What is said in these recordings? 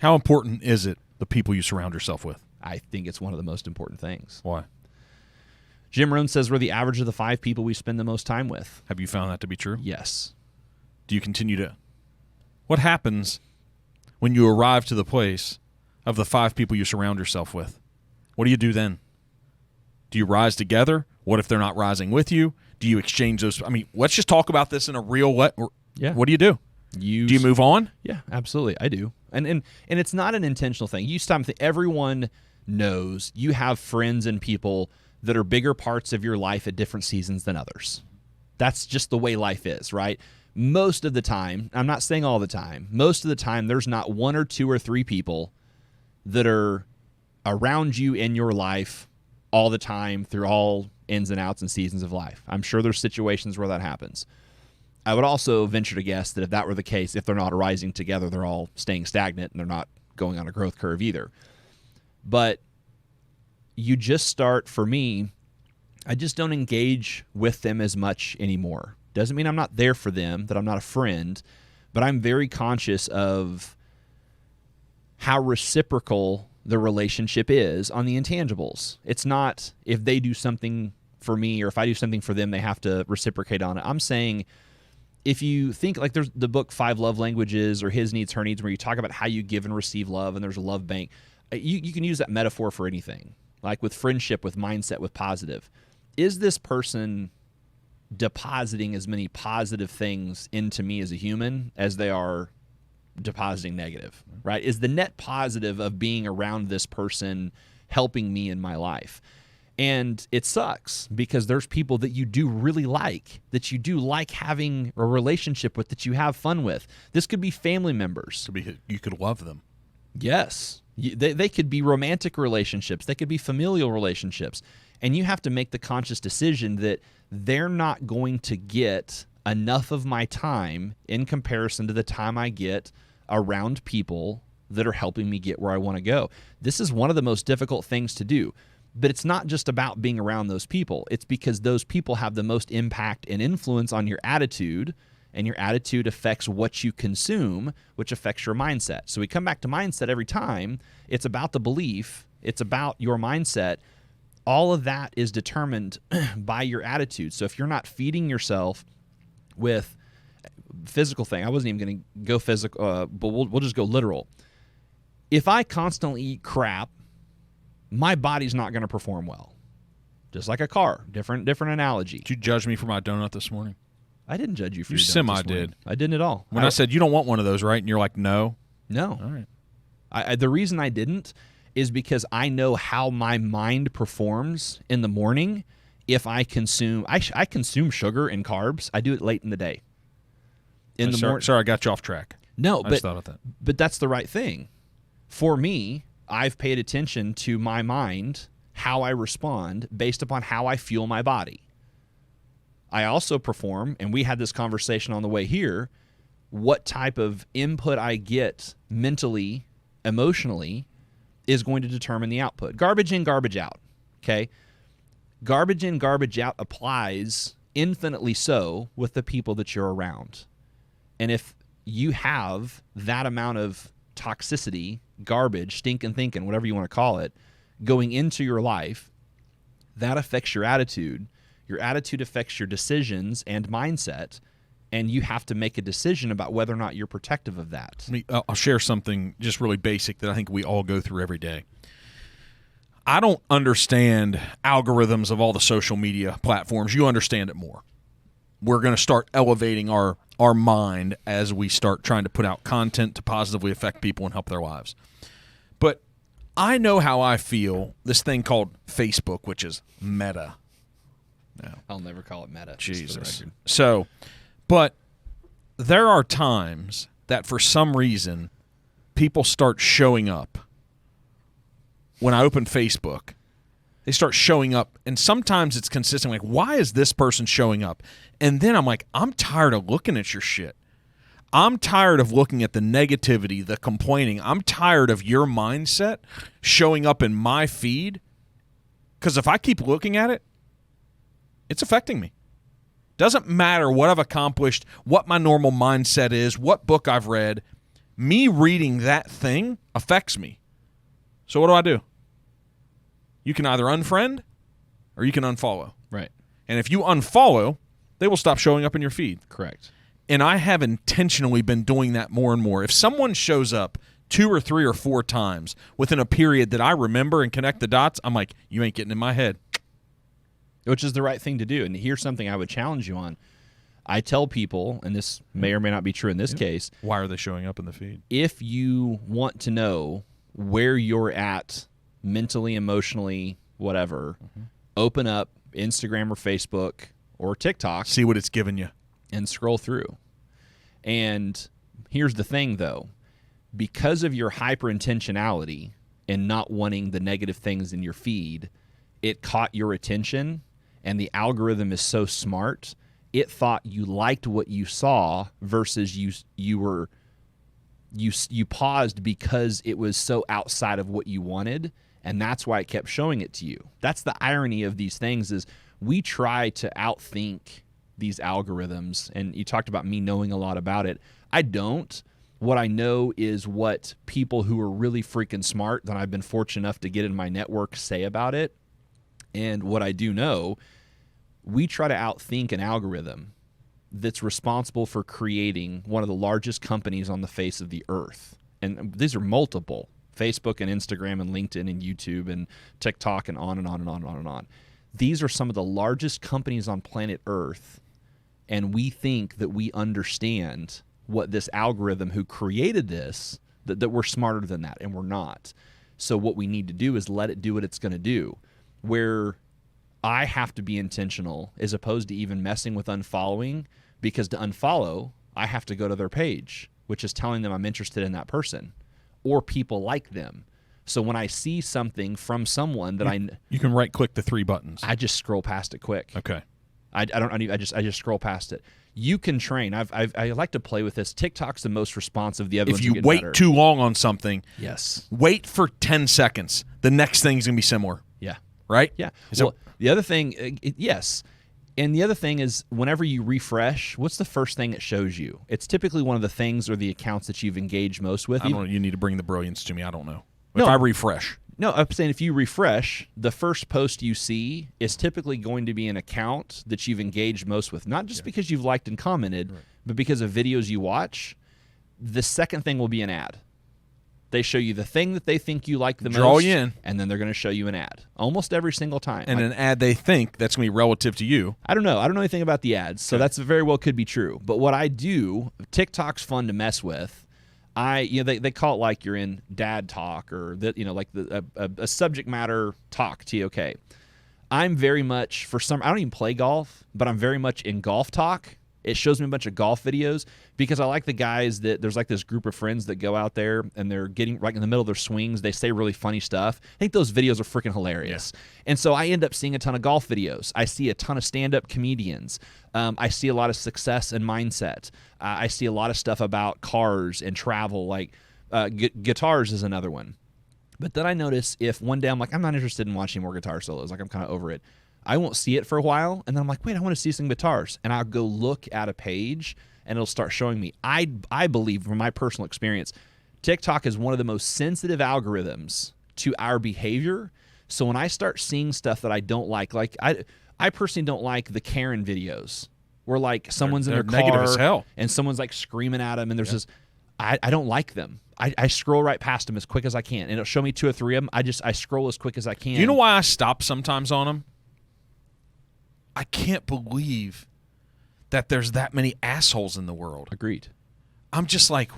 How important is it, the people you surround yourself with? I think it's one of the most important things. Why? Jim Rohn says we're the average of the 5 people we spend the most time with. Have you found that to be true? Yes. Do you continue to? What happens when you arrive to the place of the 5 people you surround yourself with? What do you do then? Do you rise together? What if they're not rising with you? Do you exchange those? I mean, let's just talk about this in a real way. Yeah. What do you do? Do you move on? Yeah, absolutely. I do. And it's not an intentional thing. You stop and think, everyone knows you have friends and people that are bigger parts of your life at different seasons than others. That's just the way life is, right? Most of the time, I'm not saying all the time, most of the time there's not 1 or 2 or 3 people that are around you in your life all the time through all ins and outs and seasons of life. I'm sure there's situations where that happens. I would also venture to guess that if that were the case, if they're not arising together, they're all staying stagnant and they're not going on a growth curve either. But you just start, for me, I just don't engage with them as much anymore. Doesn't mean I'm not there for them, that I'm not a friend, but I'm very conscious of how reciprocal the relationship is on the intangibles. It's not if they do something for me or if I do something for them, they have to reciprocate on it. I'm saying if you think, like there's the book 5 Love Languages or His Needs, Her Needs, where you talk about how you give and receive love, and there's a love bank. You can use that metaphor for anything, like with friendship, with mindset, with positive. Is this person depositing as many positive things into me as a human as they are depositing negative, right? Is the net positive of being around this person helping me in my life? And it sucks because there's people that you do really like, that you do like having a relationship with, that you have fun with. This could be family members. You could love them. Yes. They could be romantic relationships. They could be familial relationships. And you have to make the conscious decision that they're not going to get enough of my time in comparison to the time I get around people that are helping me get where I want to go. This is one of the most difficult things to do. But it's not just about being around those people. It's because those people have the most impact and influence on your attitude, and your attitude affects what you consume, which affects your mindset. So we come back to mindset every time. It's about the belief. It's about your mindset. All of that is determined by your attitude. So if you're not feeding yourself with physical thing, I wasn't even going to go physical, but we'll just go literal. If I constantly eat crap, my body's not going to perform well. Just like a car. Different analogy. Did you judge me for my donut this morning? I didn't judge you for your donut semi this morning. did. I didn't at all. When I said, you don't want one of those, right? And you're like, no. No. All right. The reason I didn't is because I know how my mind performs in the morning if I consume. I consume sugar and carbs. I do it late in the day. Sorry, I got you off track. No, I just thought of that. But that's the right thing. For me, I've paid attention to my mind, how I respond based upon how I feel my body. I also perform, and we had this conversation on the way here, what type of input I get mentally, emotionally, is going to determine the output. Garbage in, garbage out, okay? Garbage in, garbage out applies infinitely so with the people that you're around. And if you have that amount of toxicity, garbage, stinking thinking, whatever you want to call it, going into your life, that affects your attitude. Your attitude affects your decisions and mindset, and you have to make a decision about whether or not you're protective of that. I'll share something just really basic that I think we all go through every day. I don't understand algorithms of all the social media platforms. You understand it more. We're going to start elevating our mind as we start trying to put out content to positively affect people and help their lives. But I know how I feel this thing called Facebook, which is Meta. No. I'll never call it Meta. Jesus. So, but there are times that for some reason people start showing up. When I open Facebook, they start showing up, and sometimes it's consistent. Like, why is this person showing up? And then I'm like, I'm tired of looking at your shit. I'm tired of looking at the negativity, the complaining. I'm tired of your mindset showing up in my feed, because if I keep looking at it, it's affecting me. Doesn't matter what I've accomplished, what my normal mindset is, what book I've read. Me reading that thing affects me. So what do? You can either unfriend or you can unfollow. Right. And if you unfollow, they will stop showing up in your feed. Correct. And I have intentionally been doing that more and more. If someone shows up 2 or 3 or 4 times within a period that I remember and connect the dots, I'm like, you ain't getting in my head. Which is the right thing to do. And here's something I would challenge you on. I tell people, and this may or may not be true in this case. Why are they showing up in the feed? If you want to know where you're at mentally, emotionally, whatever, open up Instagram or Facebook or TikTok. See what it's giving you. And scroll through. And here's the thing, though. Because of your hyper-intentionality and not wanting the negative things in your feed, it caught your attention, and the algorithm is so smart, it thought you liked what you saw versus you paused because it was so outside of what you wanted, and that's why it kept showing it to you. That's the irony of these things is we try to outthink these algorithms, and you talked about me knowing a lot about it. I don't. What I know is what people who are really freaking smart that I've been fortunate enough to get in my network say about it. And what I do know, we try to outthink an algorithm that's responsible for creating one of the largest companies on the face of the earth. And these are multiple: Facebook and Instagram and LinkedIn and YouTube and TikTok and on and on and on and on and on. These are some of the largest companies on planet Earth, and we think that we understand what this algorithm who created this, that we're smarter than that, and we're not. So what we need to do is let it do what it's going to do. Where I have to be intentional as opposed to even messing with unfollowing, because to unfollow, I have to go to their page, which is telling them I'm interested in that person or people like them. So when I see something from someone that you can right-click the 3 buttons. I just scroll past it quick. Okay. I just scroll past it. You can train. I like to play with this. TikTok's the most responsive. The other if ones you get wait better. too long on something, Yes. wait for 10 seconds. The next thing's going to be similar. Yeah. Right? Yeah. So, well, the other thing, yes. And the other thing is whenever you refresh, what's the first thing it shows you? It's typically one of the things or the accounts that you've engaged most with. I don't know. You need to bring the brilliance to me. I don't know. No. If I refresh. No, I'm saying if you refresh, the first post you see is typically going to be an account that you've engaged most with, not just because you've liked and commented, but because of videos you watch. The second thing will be an ad. They show you the thing that they think you like the most. Draw you in. And then they're going to show you an ad almost every single time. And an ad they think that's going to be relative to you. I don't know. I don't know anything about the ads, so that's very well could be true. But what I do, TikTok's fun to mess with. They call it like you're in dad talk or a subject matter talk, TOK. I'm very much I don't even play golf, but I'm very much in golf talk. It shows me a bunch of golf videos because I like the guys that there's like this group of friends that go out there and they're getting right in the middle of their swings. They say really funny stuff. I think those videos are freaking hilarious. Yeah. And so I end up seeing a ton of golf videos. I see a ton of stand-up comedians. I see a lot of success and mindset. I see a lot of stuff about cars and travel, like guitars is another one. But then I notice if one day I'm like, I'm not interested in watching more guitar solos. Like I'm kind of over it. I won't see it for a while, and then I'm like, wait, I want to see some guitars. And I'll go look at a page, and it'll start showing me. I believe, from my personal experience, TikTok is one of the most sensitive algorithms to our behavior. So when I start seeing stuff that I don't like I personally don't like the Karen videos where like someone's in their car negative as hell. And someone's like screaming at them, and there's this. I don't like them. I scroll right past them as quick as I can, and it'll show me 2 or 3 of them. I scroll as quick as I can. Do you know why I stop sometimes on them? I can't believe that there's that many assholes in the world. Agreed. I'm just like,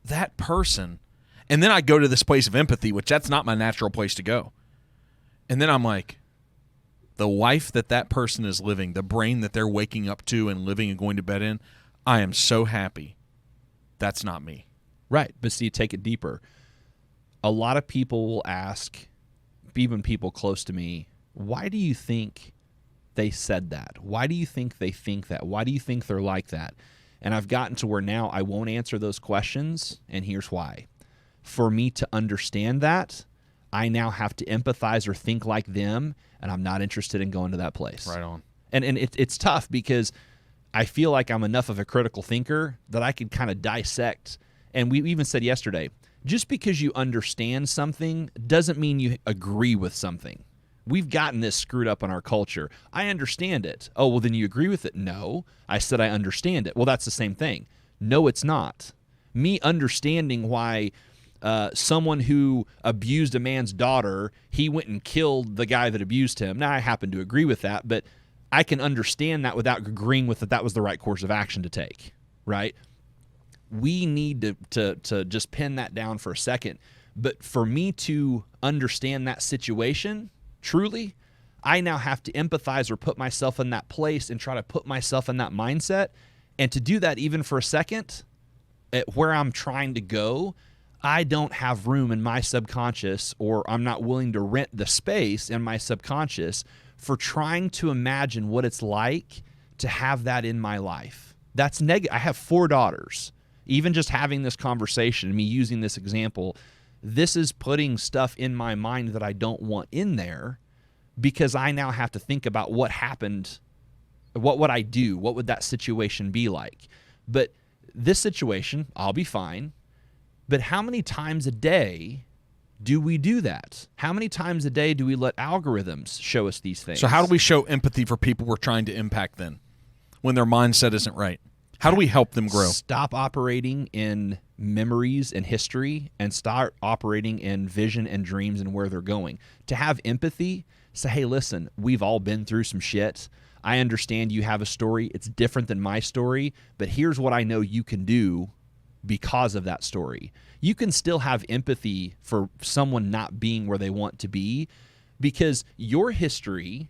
that person. And then I go to this place of empathy, which that's not my natural place to go. And then I'm like, the life that person is living, the brain that they're waking up to and living and going to bed in, I am so happy. That's not me. Right. But see, take it deeper. A lot of people will ask, even people close to me, why do you think they said that? Why do you think they think that? Why do you think they're like that? And I've gotten to where now I won't answer those questions, and here's why. For me to understand that, I now have to empathize or think like them, and I'm not interested in going to that place. Right on. And it's tough because I feel like I'm enough of a critical thinker that I could kind of dissect And we even said yesterday, just because you understand something doesn't mean you agree with something. We've gotten this screwed up in our culture. I understand it. Oh, well, then you agree with it? No. I said I understand it. Well, that's the same thing. No, it's not. Me understanding why someone who abused a man's daughter, he went and killed the guy that abused him. Now, I happen to agree with that, but I can understand that without agreeing with that was the right course of action to take, right? We need to just pin that down for a second. But for me to understand that situation, truly, I now have to empathize or put myself in that place and try to put myself in that mindset. And to do that even for a second, at where I'm trying to go, I don't have room in my subconscious, or I'm not willing to rent the space in my subconscious for trying to imagine what it's like to have that in my life. That's negative. I have 4 daughters. Even just having this conversation, me using this example, this is putting stuff in my mind that I don't want in there, because I now have to think about what happened. What would I do? What would that situation be like? But this situation, I'll be fine. But how many times a day do we do that? How many times a day do we let algorithms show us these things? So how do we show empathy for people we're trying to impact then, when their mindset isn't right? How do we help them grow? Stop operating in memories and history and start operating in vision and dreams and where they're going. To have empathy, say, hey, listen, we've all been through some shit. I understand you have a story. It's different than my story, but here's what I know you can do because of that story. You can still have empathy for someone not being where they want to be, because your history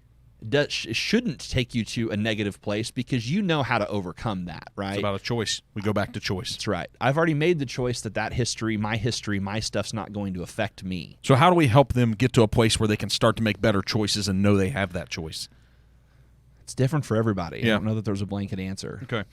shouldn't take you to a negative place, because you know how to overcome that, right? It's about a choice. We go back to choice. That's right. I've already made the choice that history, my stuff's not going to affect me. So how do we help them get to a place where they can start to make better choices and know they have that choice? It's different for everybody. Yeah. I don't know that there's a blanket answer. Okay.